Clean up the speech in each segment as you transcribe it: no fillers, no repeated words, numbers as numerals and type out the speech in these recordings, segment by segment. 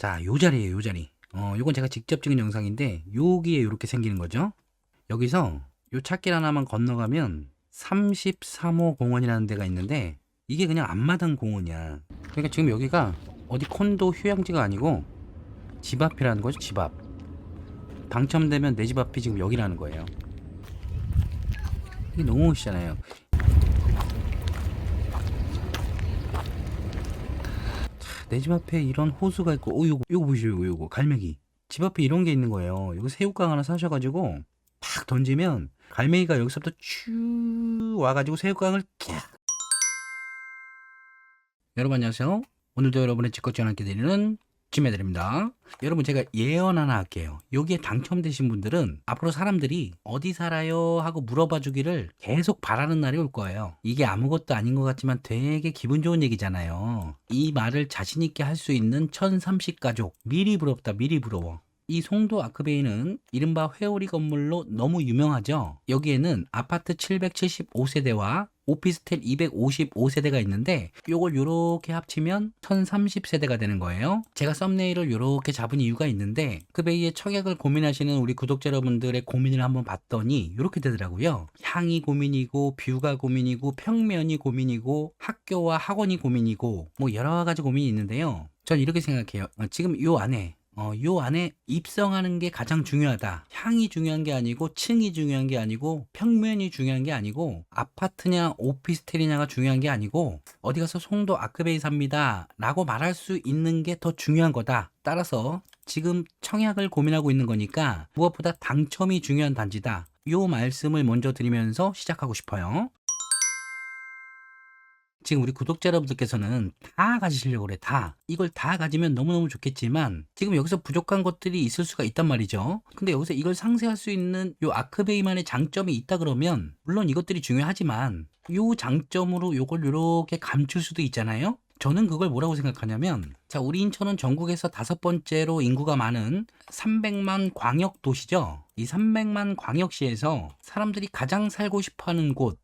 자, 요 자리에요, 요 자리. 요건 제가 직접 찍은 영상인데, 여기에 이렇게 생기는 거죠. 여기서 요 찾길 하나만 건너가면 33호 공원이라는 데가 있는데, 이게 그냥 앞마당 공원이야. 그러니까 지금 여기가 어디 콘도 휴양지가 아니고, 집 앞이라는 거죠, 집 앞. 당첨되면 내 집 앞이 지금 여기라는 거예요. 이게 너무 멋있잖아요. 내 집 앞에 이런 호수가 있고, 요거 보시고, 요거 갈매기. 집 앞에 이런 게 있는 거예요. 이거 새우깡 하나 사셔가지고 팍 던지면 갈매기가 여기서부터 쭉 와가지고 새우깡을 캬. 여러분 안녕하세요. 오늘도 여러분의 집것 전환기 드리는 김해드립니다. 여러분 제가 예언 하나 할게요. 여기에 당첨되신 분들은 앞으로 사람들이 어디 살아요 하고 물어봐 주기를 계속 바라는 날이 올 거예요. 이게 아무것도 아닌 것 같지만 되게 기분 좋은 얘기잖아요. 이 말을 자신 있게 할 수 있는 1030가족 미리 부럽다, 미리 부러워. 이 송도 아크베이는 이른바 회오리 건물로 너무 유명하죠. 여기에는 아파트 775세대와 오피스텔 255세대가 있는데 요걸 요렇게 합치면 1030세대가 되는 거예요. 제가 썸네일을 요렇게 잡은 이유가 있는데 아크베이의 청약을 고민하시는 우리 구독자 여러분들의 고민을 한번 봤더니 요렇게 되더라고요. 향이 고민이고 뷰가 고민이고 평면이 고민이고 학교와 학원이 고민이고 뭐 여러 가지 고민이 있는데요. 전 이렇게 생각해요. 지금 요 안에 입성하는 게 가장 중요하다. 향이 중요한 게 아니고 층이 중요한 게 아니고 평면이 중요한 게 아니고 아파트냐 오피스텔이냐가 중요한 게 아니고 어디 가서 송도 아크베이 삽니다 라고 말할 수 있는 게 더 중요한 거다. 따라서 지금 청약을 고민하고 있는 거니까 무엇보다 당첨이 중요한 단지다. 요 말씀을 먼저 드리면서 시작하고 싶어요. 지금 우리 구독자 여러분들께서는 다 가지시려고 그래, 다. 이걸 다 가지면 너무너무 좋겠지만 지금 여기서 부족한 것들이 있을 수가 있단 말이죠. 근데 여기서 이걸 상쇄할 수 있는 요 아크베이만의 장점이 있다 그러면 물론 이것들이 중요하지만 요 장점으로 요걸 요렇게 감출 수도 있잖아요. 저는 그걸 뭐라고 생각하냐면 자, 우리 인천은 전국에서 5번째로 인구가 많은 300만 광역 도시죠. 이 300만 광역시에서 사람들이 가장 살고 싶어하는 곳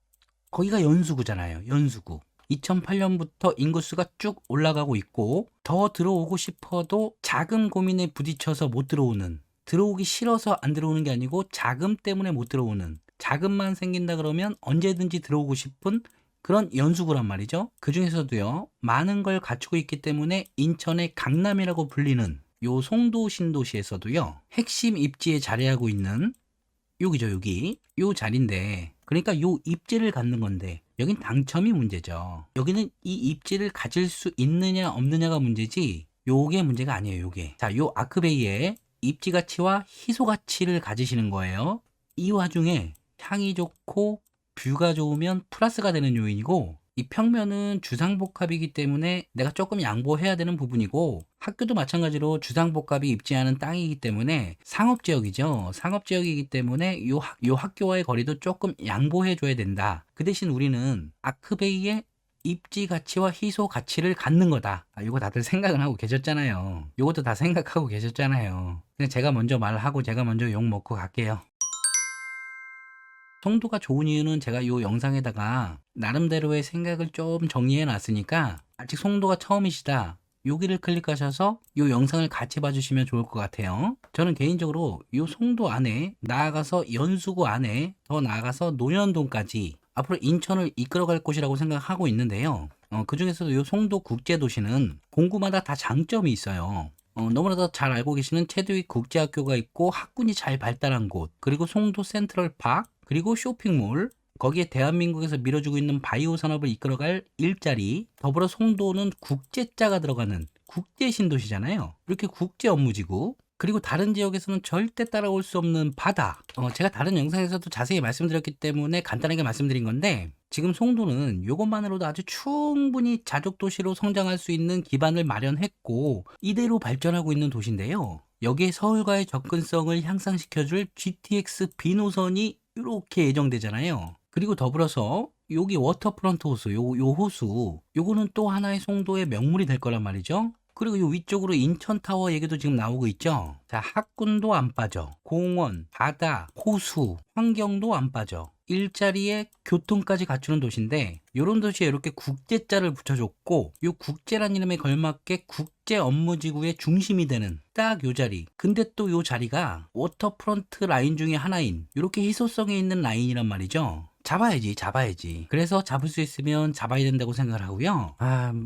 거기가 연수구잖아요. 연수구. 2008년부터 인구수가 쭉 올라가고 있고 더 들어오고 싶어도 자금 고민에 부딪혀서 못 들어오는, 들어오기 싫어서 안 들어오는 게 아니고 자금 때문에 못 들어오는, 자금만 생긴다 그러면 언제든지 들어오고 싶은 그런 연수구란 말이죠. 그 중에서도요 많은 걸 갖추고 있기 때문에 인천의 강남이라고 불리는 요 송도 신도시에서도요 핵심 입지에 자리하고 있는 여기죠, 여기. 요 자리인데, 그러니까 요 입지를 갖는 건데, 여긴 당첨이 문제죠. 여기는 이 입지를 가질 수 있느냐, 없느냐가 문제지, 요게 문제가 아니에요, 요게. 자, 요 아크베이에 입지 가치와 희소 가치를 가지시는 거예요. 이 와중에 향이 좋고, 뷰가 좋으면 플러스가 되는 요인이고, 이 평면은 주상복합이기 때문에 내가 조금 양보해야 되는 부분이고 학교도 마찬가지로 주상복합이 입지하는 땅이기 때문에 상업지역이죠. 상업지역이기 때문에 요 학교와의 거리도 조금 양보해 줘야 된다. 그 대신 우리는 아크베이의 입지 가치와 희소 가치를 갖는 거다. 이거 다들 생각을 하고 계셨잖아요. 이것도 다 생각하고 계셨잖아요. 그냥 제가 먼저 말하고 제가 먼저 욕 먹고 갈게요. 송도가 좋은 이유는 제가 이 영상에다가 나름대로의 생각을 좀 정리해 놨으니까 아직 송도가 처음이시다. 여기를 클릭하셔서 이 영상을 같이 봐주시면 좋을 것 같아요. 저는 개인적으로 이 송도 안에 나아가서 연수구 안에 더 나아가서 논현동까지 앞으로 인천을 이끌어갈 곳이라고 생각하고 있는데요. 그 중에서도 이 송도 국제도시는 공구마다 다 장점이 있어요. 너무나도 잘 알고 계시는 체드윅 국제학교가 있고 학군이 잘 발달한 곳, 그리고 송도 센트럴파크, 그리고 쇼핑몰, 거기에 대한민국에서 밀어주고 있는 바이오 산업을 이끌어갈 일자리, 더불어 송도는 국제자가 들어가는 국제 신도시잖아요. 이렇게 국제 업무지구, 그리고 다른 지역에서는 절대 따라올 수 없는 바다. 제가 다른 영상에서도 자세히 말씀드렸기 때문에 간단하게 말씀드린 건데 지금 송도는 이것만으로도 아주 충분히 자족도시로 성장할 수 있는 기반을 마련했고 이대로 발전하고 있는 도시인데요. 여기에 서울과의 접근성을 향상시켜줄 GTX B 노선이 이렇게 예정되잖아요. 그리고 더불어서 여기 워터프런트 호수, 요 호수, 요거는 또 하나의 송도의 명물이 될 거란 말이죠. 그리고 요 위쪽으로 인천타워 얘기도 지금 나오고 있죠. 자, 학군도 안 빠져. 공원, 바다, 호수, 환경도 안 빠져. 일자리에 교통까지 갖추는 도시인데 요런 도시에 이렇게 국제자를 붙여줬고 요 국제란 이름에 걸맞게 국제 업무지구의 중심이 되는 딱 요 자리. 근데 또 요 자리가 워터프런트 라인 중에 하나인 이렇게 희소성이 있는 라인이란 말이죠. 잡아야지. 그래서 잡을 수 있으면 잡아야 된다고 생각을 하고요.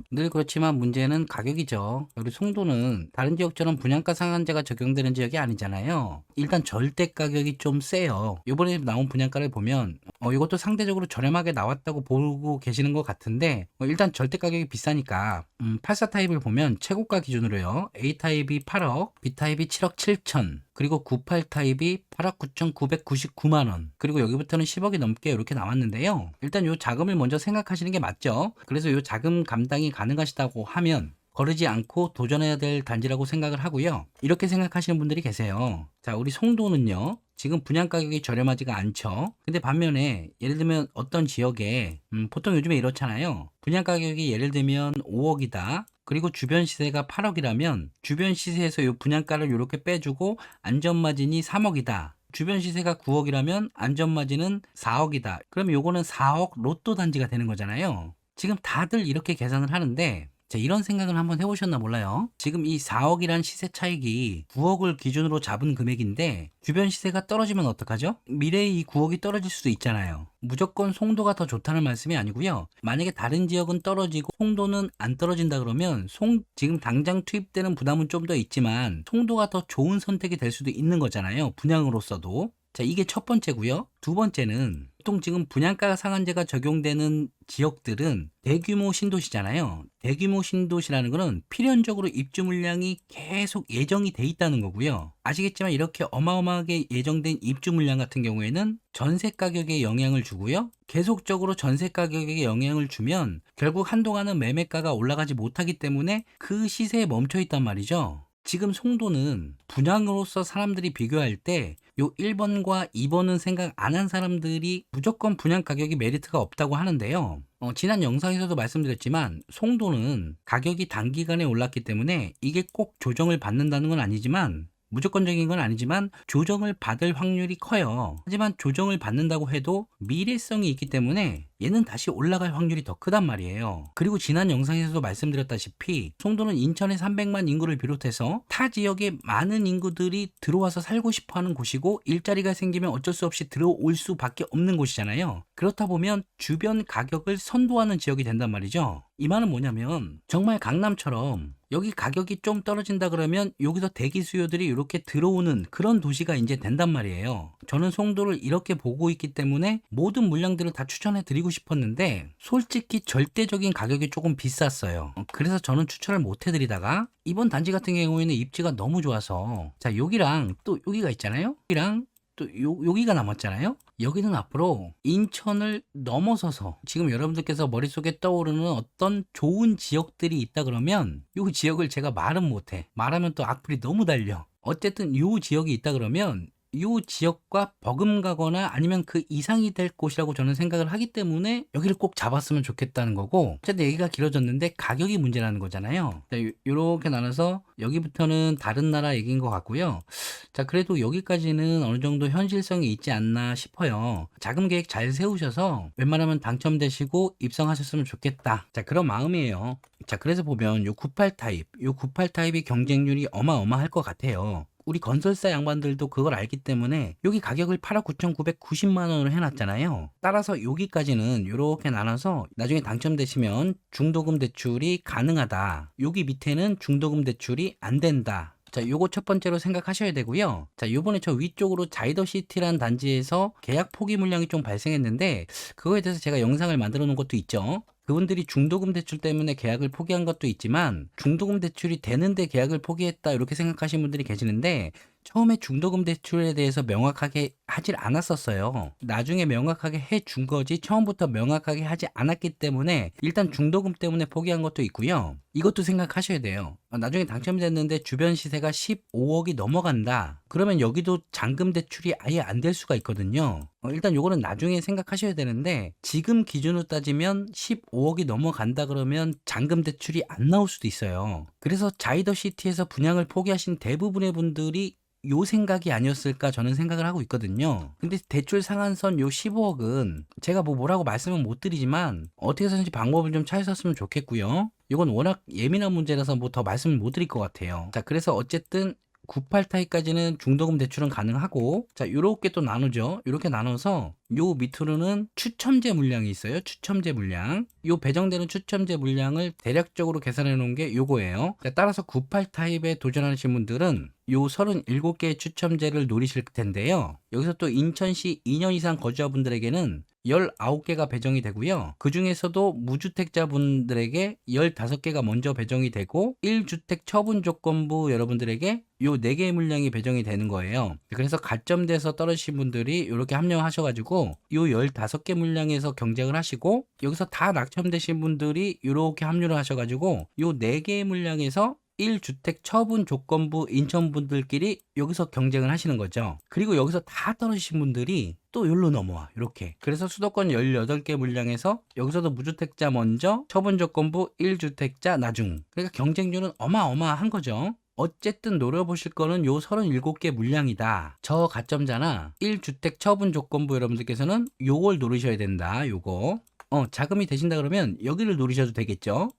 늘 그렇지만 문제는 가격이죠. 우리 송도는 다른 지역처럼 분양가 상한제가 적용되는 지역이 아니잖아요. 일단 절대 가격이 좀 세요. 이번에 나온 분양가를 보면 이것도 상대적으로 저렴하게 나왔다고 보고 계시는 것 같은데 일단 절대 가격이 비싸니까 84 타입을 보면 최고가 기준으로요. A 타입이 8억, B 타입이 7억 7천, 그리고 98 타입이 8억 9,999만 원. 그리고 여기부터는 10억이 넘게 이렇게 나왔는데요. 일단 요 자금을 먼저 생각하시는 게 맞죠. 그래서 요 자금 감당이 가능하시다고 하면 거르지 않고 도전해야 될 단지라고 생각을 하고요. 이렇게 생각하시는 분들이 계세요. 자, 우리 송도는요. 지금 분양 가격이 저렴하지가 않죠. 근데 반면에 예를 들면 어떤 지역에 보통 요즘에 이렇잖아요. 분양 가격이 예를 들면 5억이다. 그리고 주변 시세가 8억이라면 주변 시세에서 요 분양가를 이렇게 빼주고 안전마진이 3억이다. 주변 시세가 9억이라면 안전마진은 4억이다. 그럼 요거는 4억 로또 단지가 되는 거잖아요. 지금 다들 이렇게 계산을 하는데 자, 이런 생각을 한번 해보셨나 몰라요. 지금 이 4억이란 시세 차익이 9억을 기준으로 잡은 금액인데 주변 시세가 떨어지면 어떡하죠? 미래에 이 9억이 떨어질 수도 있잖아요. 무조건 송도가 더 좋다는 말씀이 아니고요. 만약에 다른 지역은 떨어지고 송도는 안 떨어진다 그러면 지금 당장 투입되는 부담은 좀 더 있지만 송도가 더 좋은 선택이 될 수도 있는 거잖아요. 분양으로서도. 자, 이게 첫 번째고요. 두 번째는 보통 지금 분양가 상한제가 적용되는 지역들은 대규모 신도시잖아요. 대규모 신도시라는 거는 필연적으로 입주 물량이 계속 예정이 돼 있다는 거고요. 아시겠지만 이렇게 어마어마하게 예정된 입주 물량 같은 경우에는 전세 가격에 영향을 주고요. 계속적으로 전세 가격에 영향을 주면 결국 한동안은 매매가가 올라가지 못하기 때문에 그 시세에 멈춰 있단 말이죠. 지금 송도는 분양으로서 사람들이 비교할 때 요 1번과 2번은 생각 안 한 사람들이 무조건 분양 가격이 메리트가 없다고 하는데요. 지난 영상에서도 말씀드렸지만 송도는 가격이 단기간에 올랐기 때문에 이게 꼭 조정을 받는다는 건 아니지만 무조건적인 건 아니지만 조정을 받을 확률이 커요. 하지만 조정을 받는다고 해도 미래성이 있기 때문에 얘는 다시 올라갈 확률이 더 크단 말이에요. 그리고 지난 영상에서도 말씀드렸다시피 송도는 인천의 300만 인구를 비롯해서 타 지역에 많은 인구들이 들어와서 살고 싶어하는 곳이고 일자리가 생기면 어쩔 수 없이 들어올 수밖에 없는 곳이잖아요. 그렇다 보면 주변 가격을 선도하는 지역이 된단 말이죠. 이 말은 뭐냐면 정말 강남처럼 여기 가격이 좀 떨어진다 그러면 여기서 대기 수요들이 이렇게 들어오는 그런 도시가 이제 된단 말이에요. 저는 송도를 이렇게 보고 있기 때문에 모든 물량들을 다 추천해 드리고 싶었는데 솔직히 절대적인 가격이 조금 비쌌어요. 그래서 저는 추천을 못 해드리다가 이번 단지 같은 경우에는 입지가 너무 좋아서 자, 여기랑 또 여기가 있잖아요. 여기랑 또 여기가 남았잖아요. 여기는 앞으로 인천을 넘어서서 지금 여러분들께서 머릿속에 떠오르는 어떤 좋은 지역들이 있다 그러면 이 지역을 제가 말은 못해. 말하면 또 악플이 너무 달려. 어쨌든 이 지역이 있다 그러면 이 지역과 버금가거나 아니면 그 이상이 될 곳이라고 저는 생각을 하기 때문에 여기를 꼭 잡았으면 좋겠다는 거고 어쨌든 얘기가 길어졌는데 가격이 문제라는 거잖아요. 이렇게 나눠서 여기부터는 다른 나라 얘기인 것 같고요. 자, 그래도 여기까지는 어느 정도 현실성이 있지 않나 싶어요. 자금 계획 잘 세우셔서 웬만하면 당첨되시고 입성하셨으면 좋겠다. 자, 그런 마음이에요. 자, 그래서 보면 요 98 타입, 요 98 타입이 경쟁률이 어마어마할 것 같아요. 우리 건설사 양반들도 그걸 알기 때문에 여기 가격을 8억 9,990만 원으로 해놨잖아요. 따라서 여기까지는 이렇게 나눠서 나중에 당첨되시면 중도금 대출이 가능하다. 여기 밑에는 중도금 대출이 안 된다. 자, 요거 첫 번째로 생각하셔야 되고요. 자, 요번에 저 위쪽으로 자이더시티라는 단지에서 계약 포기 물량이 좀 발생했는데 그거에 대해서 제가 영상을 만들어 놓은 것도 있죠. 그분들이 중도금 대출 때문에 계약을 포기한 것도 있지만 중도금 대출이 되는데 계약을 포기했다 이렇게 생각하시는 분들이 계시는데 처음에 중도금 대출에 대해서 명확하게 하질 않았었어요. 나중에 명확하게 해준 거지 처음부터 명확하게 하지 않았기 때문에 일단 중도금 때문에 포기한 것도 있고요. 이것도 생각하셔야 돼요. 나중에 당첨이 됐는데 주변 시세가 15억이 넘어간다. 그러면 여기도 잔금 대출이 아예 안 될 수가 있거든요. 일단 요거는 나중에 생각하셔야 되는데 지금 기준으로 따지면 15억이 넘어간다 그러면 잔금 대출이 안 나올 수도 있어요. 그래서 자이더시티에서 분양을 포기하신 대부분의 분들이 요 생각이 아니었을까 저는 생각을 하고 있거든요. 근데 대출 상한선 요 15억은 제가 뭐라고 말씀은 못 드리지만 어떻게 해서든지 방법을 좀 찾으셨으면 좋겠고요. 이건 워낙 예민한 문제라서 뭐 더 말씀을 못 드릴 것 같아요. 자, 그래서 어쨌든 98 타입까지는 중도금 대출은 가능하고, 자, 요렇게 또 나누죠. 요렇게 나눠서 요 밑으로는 추첨제 물량이 있어요. 추첨제 물량. 요 배정되는 추첨제 물량을 대략적으로 계산해 놓은 게 요거예요. 자, 따라서 98 타입에 도전하시는 분들은 요 37개의 추첨제를 노리실 텐데요. 여기서 또 인천시 2년 이상 거주자분들에게는 19개가 배정이 되고요. 그 중에서도 무주택자분들에게 15개가 먼저 배정이 되고 1주택 처분 조건부 여러분들에게 요 4개의 물량이 배정이 되는 거예요. 그래서 가점돼서 떨어지신 분들이 이렇게 합류하셔가지고 요 15개 물량에서 경쟁을 하시고, 여기서 다 낙첨되신 분들이 이렇게 합류를 하셔가지고 요 4개의 물량에서 1주택 처분 조건부 인천분들끼리 여기서 경쟁을 하시는 거죠. 그리고 여기서 다 떨어지신 분들이 또 여기로 넘어와. 이렇게. 그래서 수도권 18개 물량에서 여기서도 무주택자 먼저, 처분 조건부 1주택자 나중. 그러니까 경쟁률은 어마어마한 거죠. 어쨌든 노려보실 거는 요 37개 물량이다. 저 가점자나 1주택 처분 조건부 여러분들께서는 요걸 노리셔야 된다. 요거. 자금이 되신다 그러면 여기를 노리셔도 되겠죠.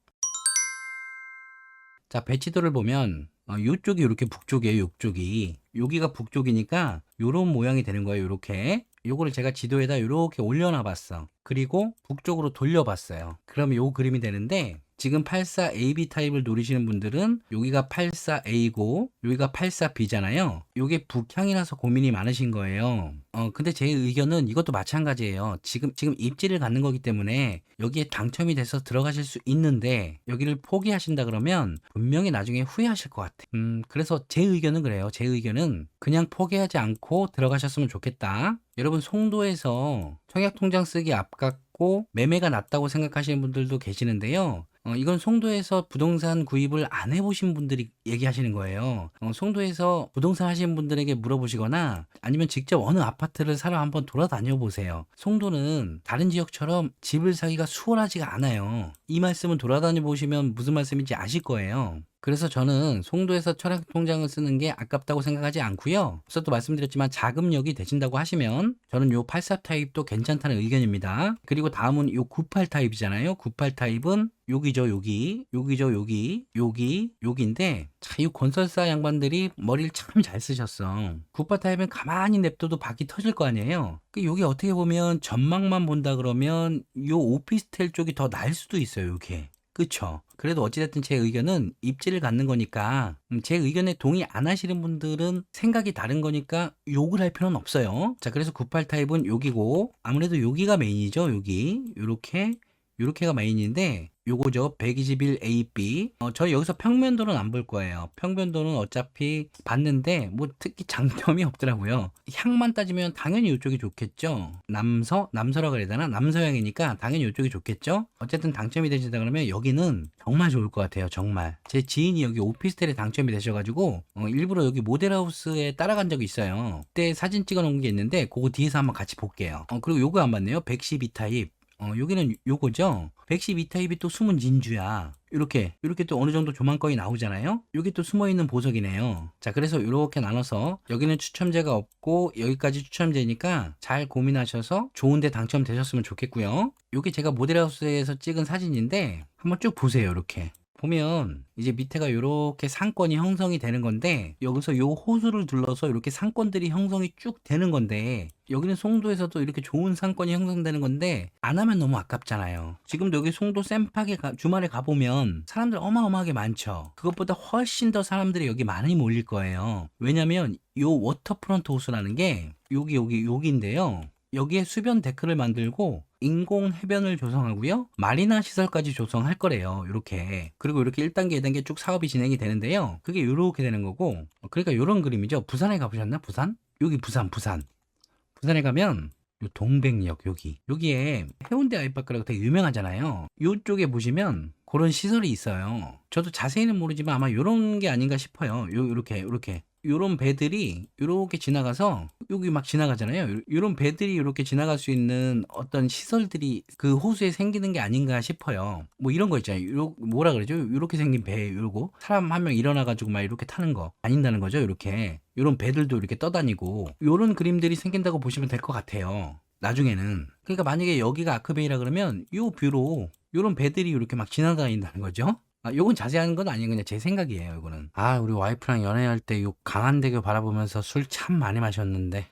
자, 배치도를 보면 요쪽이 이렇게 북쪽이에요. 요쪽이. 여기가 북쪽이니까 요런 모양이 되는 거예요. 요렇게. 요거를 제가 지도에다 요렇게 올려놔 봤어. 그리고 북쪽으로 돌려봤어요. 그럼 요 그림이 되는데, 지금 84AB 타입을 노리시는 분들은 여기가 84A고 여기가 84B잖아요. 요게 북향이라서 고민이 많으신 거예요. 근데 제 의견은 이것도 마찬가지예요. 지금 입지를 갖는 거기 때문에 여기에 당첨이 돼서 들어가실 수 있는데 여기를 포기하신다 그러면 분명히 나중에 후회하실 것 같아. 그래서 제 의견은 그래요. 제 의견은 그냥 포기하지 않고 들어가셨으면 좋겠다. 여러분, 송도에서 청약통장 쓰기 아깝고 매매가 낮다고 생각하시는 분들도 계시는데요. 이건 송도에서 부동산 구입을 안 해보신 분들이 얘기하시는 거예요. 송도에서 부동산 하시는 분들에게 물어보시거나 아니면 직접 어느 아파트를 사러 한번 돌아다녀 보세요. 송도는 다른 지역처럼 집을 사기가 수월하지가 않아요. 이 말씀은 돌아다녀 보시면 무슨 말씀인지 아실 거예요. 그래서 저는 송도에서 청약통장을 쓰는 게 아깝다고 생각하지 않고요. 앞서도 말씀드렸지만 자금력이 되신다고 하시면 저는 요 84 타입도 괜찮다는 의견입니다. 그리고 다음은 요 98 타입이잖아요. 98 타입은 여기죠, 여기. 여기죠, 여기. 여기인데, 자, 이 건설사 양반들이 머리를 참 잘 쓰셨어. 98 타입은 가만히 냅둬도 바퀴 터질 거 아니에요. 여기 어떻게 보면 전망만 본다 그러면 요 오피스텔 쪽이 더 나을 수도 있어요, 요게. 그쵸? 그래도 어찌됐든 제 의견은 입지를 갖는 거니까, 제 의견에 동의 안 하시는 분들은 생각이 다른 거니까 욕을 할 필요는 없어요. 자, 그래서 98 타입은 여기고, 아무래도 여기가 메인이죠. 여기 요렇게가 메인인데, 요거죠. 121AB. 저희 여기서 평면도는 안 볼 거예요. 평면도는 어차피 봤는데 뭐 특히 장점이 없더라고요. 향만 따지면 당연히 이쪽이 좋겠죠. 남서라 그래야 되나? 남서향이니까 당연히 이쪽이 좋겠죠. 어쨌든 당첨이 되신다 그러면 여기는 정말 좋을 것 같아요. 정말. 제 지인이 여기 오피스텔에 당첨이 되셔가지고 일부러 여기 모델하우스에 따라간 적이 있어요. 그때 사진 찍어 놓은 게 있는데 그거 뒤에서 한번 같이 볼게요. 그리고 요거 안 봤네요. 112 타입. 여기는 요거죠. 112 타입이 또 숨은 진주야. 이렇게 또 어느 정도 조망권이 나오잖아요. 여기 또 숨어있는 보석이네요. 자, 그래서 이렇게 나눠서 여기는 추첨제가 없고 여기까지 추첨제니까 잘 고민하셔서 좋은데 당첨되셨으면 좋겠고요. 요게 제가 모델하우스에서 찍은 사진인데 한번 쭉 보세요. 이렇게 보면 이제 밑에가 이렇게 상권이 형성이 되는 건데, 여기서 요 호수를 둘러서 이렇게 상권들이 형성이 쭉 되는 건데, 여기는 송도에서도 이렇게 좋은 상권이 형성되는 건데 안 하면 너무 아깝잖아요. 지금도 여기 송도 샘팍에 주말에 가보면 사람들 어마어마하게 많죠. 그것보다 훨씬 더 사람들이 여기 많이 몰릴 거예요. 왜냐면 요 워터프런트 호수라는 게 여기인데요. 여기에 수변 데크를 만들고 인공 해변을 조성하고요. 마리나 시설까지 조성할 거래요. 이렇게. 그리고 이렇게 1단계, 2단계 쭉 사업이 진행이 되는데요. 그게 이렇게 되는 거고. 그러니까 이런 그림이죠. 부산에 가보셨나? 부산? 여기 부산. 부산에 가면 요 동백역 여기에 해운대 아이파크라고 되게 유명하잖아요. 요쪽에 보시면 그런 시설이 있어요. 저도 자세히는 모르지만 아마 이런 게 아닌가 싶어요. 요렇게 요런 배들이 요렇게 지나가서 여기 막 지나가잖아요. 요런 배들이 요렇게 지나갈 수 있는 어떤 시설들이 그 호수에 생기는 게 아닌가 싶어요. 뭐 이런 거 있잖아요. 뭐라 그러죠? 요렇게 생긴 배, 요거. 사람 한 명 일어나 가지고 막 이렇게 타는 거. 다닌다는 거죠, 요렇게. 요런 배들도 이렇게 떠다니고 요런 그림들이 생긴다고 보시면 될 것 같아요. 나중에는. 그러니까 만약에 여기가 아크베이라 그러면 요 뷰로 요런 배들이 이렇게 막 지나다닌다는 거죠. 아, 요건 자세한 건 아니에요. 그냥 제 생각이에요, 요거는. 아, 우리 와이프랑 연애할 때 요 강한대교 바라보면서 술 참 많이 마셨는데.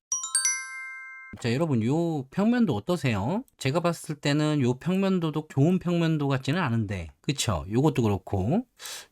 자, 여러분, 요 평면도 어떠세요? 제가 봤을 때는 요 평면도도 좋은 평면도 같지는 않은데, 그쵸? 요것도 그렇고,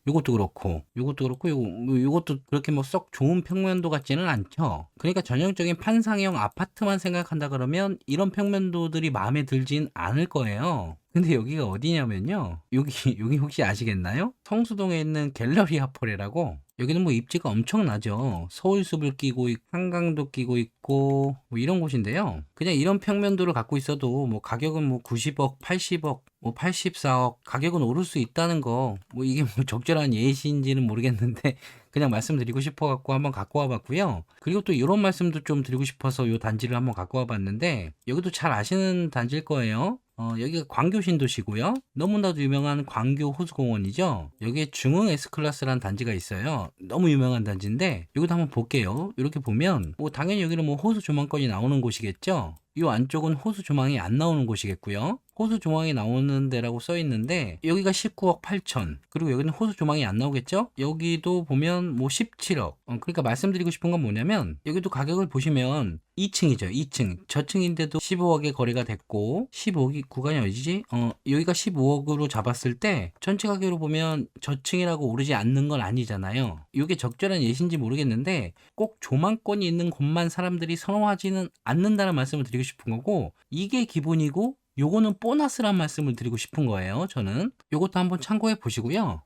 요것도 그렇고, 요것도 그렇고, 요것도 그렇게 뭐 썩 좋은 평면도 같지는 않죠? 그러니까 전형적인 판상형 아파트만 생각한다 그러면 이런 평면도들이 마음에 들진 않을 거예요. 근데 여기가 어디냐면요. 여기 혹시 아시겠나요? 성수동에 있는 갤러리 아포레라고. 여기는 뭐 입지가 엄청나죠. 서울숲을 끼고 한강도 끼고 있고 뭐 이런 곳인데요. 그냥 이런 평면도를 갖고 있어도 뭐 가격은 뭐 90억, 80억, 뭐 84억 가격은 오를 수 있다는 거. 뭐 이게 뭐 적절한 예시인지는 모르겠는데 그냥 말씀드리고 싶어 갖고 한번 갖고 와 봤고요. 그리고 또 이런 말씀도 좀 드리고 싶어서 이 단지를 한번 갖고 와 봤는데 여기도 잘 아시는 단지일 거예요. 여기가 광교 신도시고요. 너무나도 유명한 광교 호수공원이죠. 여기에 중흥 S클래스라는 단지가 있어요. 너무 유명한 단지인데 여기도 한번 볼게요. 이렇게 보면 뭐 당연히 여기는 뭐 호수 조망권이 나오는 곳이겠죠. 이 안쪽은 호수 조망이 안 나오는 곳이겠고요. 호수 조망이 나오는 데라고 써 있는데 여기가 19억 8천, 그리고 여기는 호수 조망이 안 나오겠죠. 여기도 보면 뭐 17억. 그러니까 말씀드리고 싶은 건 뭐냐면 여기도 가격을 보시면 2층이죠. 2층 저층인데도 15억의 거래가 됐고 15억이 구간이 어디지? 여기가 15억으로 잡았을 때 전체 가격으로 보면 저층이라고 오르지 않는 건 아니잖아요. 이게 적절한 예시인지 모르겠는데 꼭 조망권이 있는 곳만 사람들이 선호하지는 않는다는 말씀을 드리고 싶은 거고, 이게 기본이고 요거는 보너스란 말씀을 드리고 싶은 거예요. 저는 요것도 한번 참고해 보시고요.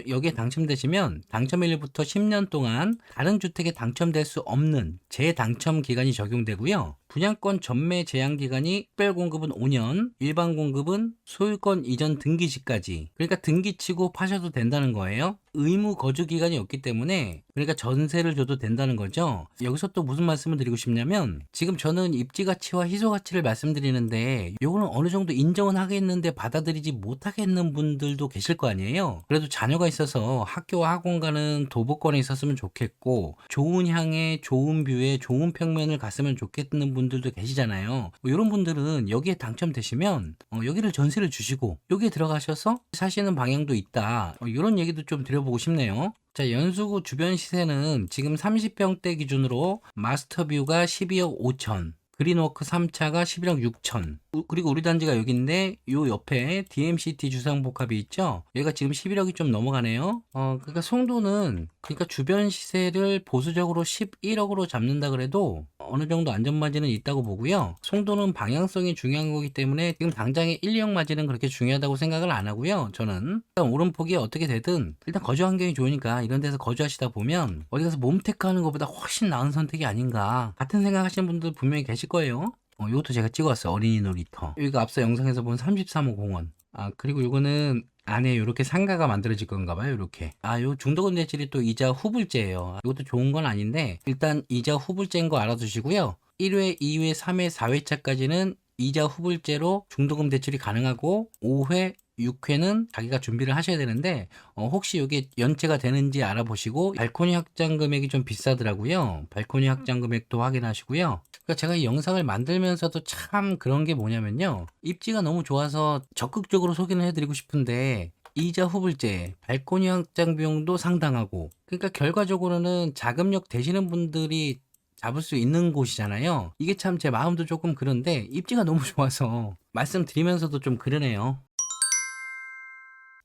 여기에 당첨되시면 당첨일부터 10년 동안 다른 주택에 당첨될 수 없는 재당첨 기간이 적용되고요. 분양권 전매 제한 기간이 특별 공급은 5년, 일반 공급은 소유권 이전 등기 시까지. 그러니까 등기 치고 파셔도 된다는 거예요. 의무 거주 기간이 없기 때문에, 그러니까 전세를 줘도 된다는 거죠. 여기서 또 무슨 말씀을 드리고 싶냐면 지금 저는 입지 가치와 희소 가치를 말씀드리는데 요거는 어느 정도 인정은 하겠는데 받아들이지 못하겠는 분들도 계실 거 아니에요. 그래도 자녀가 있어서 학교와 학원가는 도보권에 있었으면 좋겠고 좋은 향에 좋은 뷰에 좋은 평면을 갔으면 좋겠는 분들도 계시잖아요. 뭐 이런 분들은 여기에 당첨되시면 여기를 전세를 주시고 여기에 들어가셔서 사시는 방향도 있다. 이런 얘기도 좀 드려보고 싶네요. 자, 연수구 주변 시세는 지금 30평대 기준으로 마스터뷰가 12억 5천, 그린워크 3차가 11억 6천, 그리고 우리 단지가 여기인데 요 옆에 DMCT 주상복합이 있죠. 여기가 지금 11억이 좀 넘어가네요. 그러니까 송도는 그러니까 주변 시세를 보수적으로 11억으로 잡는다 그래도 어느 정도 안전마진은 있다고 보고요. 송도는 방향성이 중요한 거기 때문에 지금 당장에 1, 2억 마진은 그렇게 중요하다고 생각을 안 하고요. 저는 일단 오름폭이 어떻게 되든 일단 거주 환경이 좋으니까 이런 데서 거주하시다 보면 어디 가서 몸테크하는 것보다 훨씬 나은 선택이 아닌가, 같은 생각하시는 분들 분명히 계실 거예요. 이것도 제가 찍어왔어요. 어린이 놀이터. 여기가 앞서 영상에서 본 33호 공원. 그리고 이거는 안에 이렇게 상가가 만들어질 건가 봐요. 이렇게. 요 중도금 대출이 또 이자 후불제예요. 이것도 좋은 건 아닌데 일단 이자 후불제인 거 알아두시고요. 1회, 2회, 3회, 4회차까지는 이자 후불제로 중도금 대출이 가능하고 5회, 6회는 자기가 준비를 하셔야 되는데 혹시 이게 연체가 되는지 알아보시고, 발코니 확장 금액이 좀 비싸더라고요. 발코니 확장 금액도 확인하시고요. 그러니까 제가 이 영상을 만들면서도 참 그런 게 뭐냐면요. 입지가 너무 좋아서 적극적으로 소개를 해드리고 싶은데 이자 후불제, 발코니 확장 비용도 상당하고, 그러니까 결과적으로는 자금력 되시는 분들이 잡을 수 있는 곳이잖아요. 이게 참 제 마음도 조금 그런데 입지가 너무 좋아서 말씀드리면서도 좀 그러네요.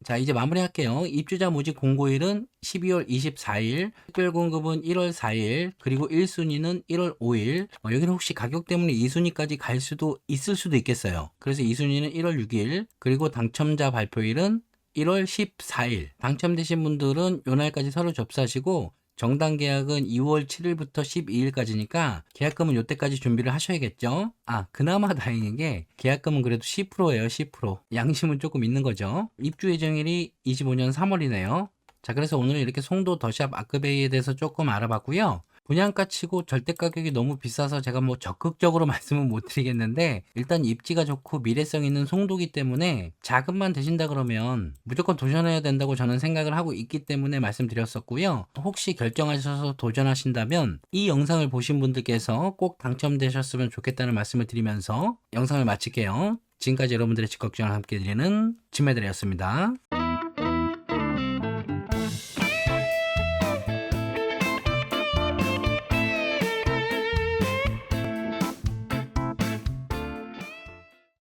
자, 이제 마무리할게요. 입주자 모집 공고일은 12월 24일, 특별 공급은 1월 4일, 그리고 1순위는 1월 5일. 여기는 혹시 가격 때문에 2순위까지 갈 수도 있을 수도 있겠어요. 그래서 2순위는 1월 6일, 그리고 당첨자 발표일은 1월 14일. 당첨되신 분들은 요 날까지 서류 접수하시고 정당 계약은 2월 7일부터 12일까지니까 계약금은 요때까지 준비를 하셔야겠죠. 그나마 다행인 게 계약금은 그래도 10%예요. 10%. 양심은 조금 있는 거죠. 입주 예정일이 25년 3월이네요. 자, 그래서 오늘 이렇게 송도 더샵 아크베이에 대해서 조금 알아봤고요. 분양가 치고 절대 가격이 너무 비싸서 제가 뭐 적극적으로 말씀은 못 드리겠는데, 일단 입지가 좋고 미래성 있는 송도기 때문에 자금만 되신다 그러면 무조건 도전해야 된다고 저는 생각을 하고 있기 때문에 말씀드렸었고요. 혹시 결정하셔서 도전하신다면 이 영상을 보신 분들께서 꼭 당첨되셨으면 좋겠다는 말씀을 드리면서 영상을 마칠게요. 지금까지 여러분들의 집 걱정을 함께 드리는 진매들이었습니다.